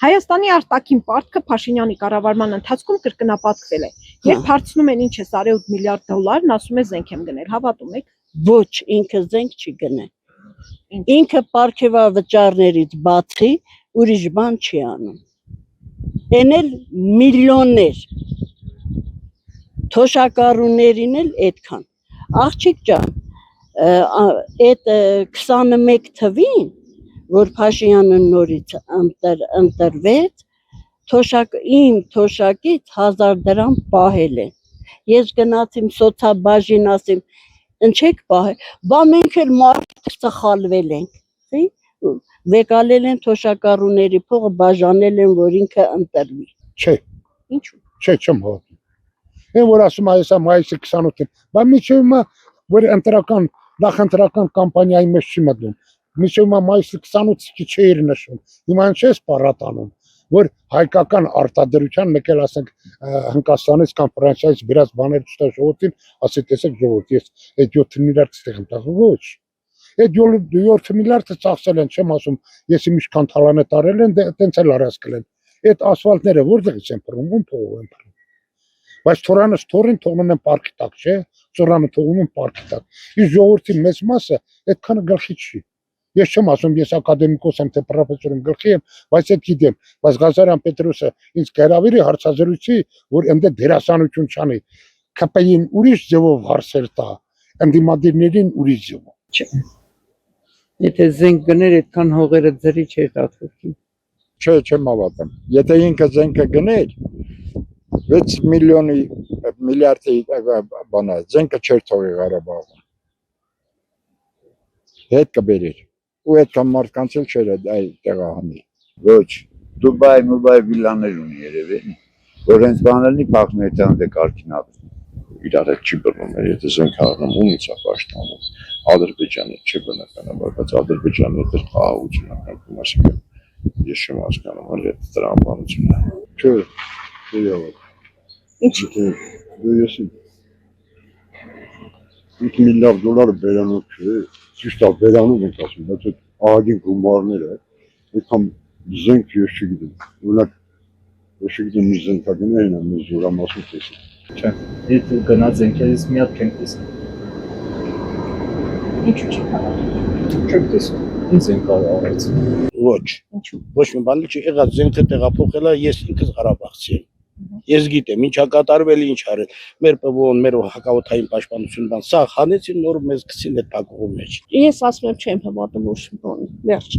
Հայաստանի արտաքին պարտքը Փաշինյանի կառավարման ընթացքում կրկնապատկվել է։ Երբ հարցնում են ինչ է 8 միլիարդ դոլարն, ասում է զենք եմ գնել, հավատում եք։ Ոչ, ինքը զենք չի գնել։ Ինքը պարգևավճարներից բացի ուրիշ բան չի անում։ Էնել միլիոններ։ Թոշակառուներին էլ այդքան։ Աղջիկ ջան, այդ 21 թվին, որ Փաշինյանը նորից ընտրվեց, իմ թոշակից 1000 դրամ պահել են։ Ես գնացիմ սոցիալբաժին ասիմ, ընչեք պահել, բա մենք էլ մարդիկ սխալվել ենք։ Վեկալել են թոշակառուների փողը, բաժանել են, որ ինքը ընտրվի։ Չէ։ Ինչու՞։ Չէ, չեմ հավատում։ Այն որ ասում է այսա մայիսի 28-ին, բա միջևը որ նախընտրական կամպանիայի մեջ չի մտնում։ Միջևը մայիսի 28-ը չէր նշում։ Հիմա ինչես պարատանում, որ հայկական արտադրության մեկ էլ ասենք Հնդկաստանից կամ Ֆրանսիայից բերած բաներ չտա ժողովրդին, ասի տեսեք ժողովուրդ, ես այդ 7 միլիարդ ստեղ եմ տա, ոչ։ Այդ 7 միլիարդը ծախսել են, չեմ ասում, ես ինչքան թալան է տարել են, տենց էլ առասկել են։ Այդ ասֆալտները որտեղից են փռում, ում փողով են փռում։ Բայց թորանը թորին թողնում են պարկի տակ, չէ՞։ Ծորանը թողում են պարկի տակ։ Իսկ ժողովրդի մեծ մասը այդքանը գլխի չի։ Ես չեմ ասում, ես ակադեմիկոս եմ, թե պրոֆեսոր եմ, գլխի եմ, բայց այդ գիտեմ, բայց Ղազարյան Պետրոսը ինձ կհրավիրի հարցազրույցի, որ ընդ դերասանություն չանի, ԿՊ-ին ուրիշ ձևով հարցեր տա, ընդդիմադիրներին ուրիշ ձևով։ Չէ։ Եթե զենք գներ, այդքան հողերը ձրի չէր դատվի։ Չէ, չեմ հավատում։ Եթե ինքը զենքը գներ, 6 միլիարդի բանա, զենքը չէր թողի Ղարաբաղում։ Հետ կբերեր։ Ու այդքան մարդկանց էլ չէր այլ տեղահանի։ Ոչ, Դուբայ վիլաներ ունի երևի, որ հենց բանալնի փախնետան դե կարքին ապրում։ Իրար հետ չի բռնում, եթե զենք առնում, ումից է պաշտպանում։ Ադրբեջանը չի բնականաբար, բայց Ադրբեջանի հետ խաղաղություն ակնկալում, այսինքն ես չեմ հասկանում, որ այդ տրամաբանությունը։ Չէ, իրավաբար։ Ինչ։ Ես 8 միլիարդ դոլարը բերանով չէ, ճիշտ է բերանում ենք ասում, բայց այդ ահագին գումարները, այդքան զենք ես չգիտեմ, օրինակ ես չգիտեմ մի զենքագներ են մեզ զորամասում տեսել։ Չէ, եթե գնաց զենքերից մի հատ չենք տեսնում։ Ինչու՞ չի հավատում։ Չենք տեսնում։ Ինչ զենք արած։ Ոչ։ Ինչու՞։ Ոչ մի բան չի եղած, զենքը տեղափոխել է, ես ինքս Ղարաբաղցի եմ։ Ես գիտեմ, ինչա կատարվել, ինչ արել։ Մեր ՊՎՕ-ն, մեր հակաօդային պաշտպանություն բան, սա խանեցին նոր մեզ գցին այդ փակուղու մեջ։ Ես ասում եմ չեմ հավատում ոչ մի բանի, վերջ։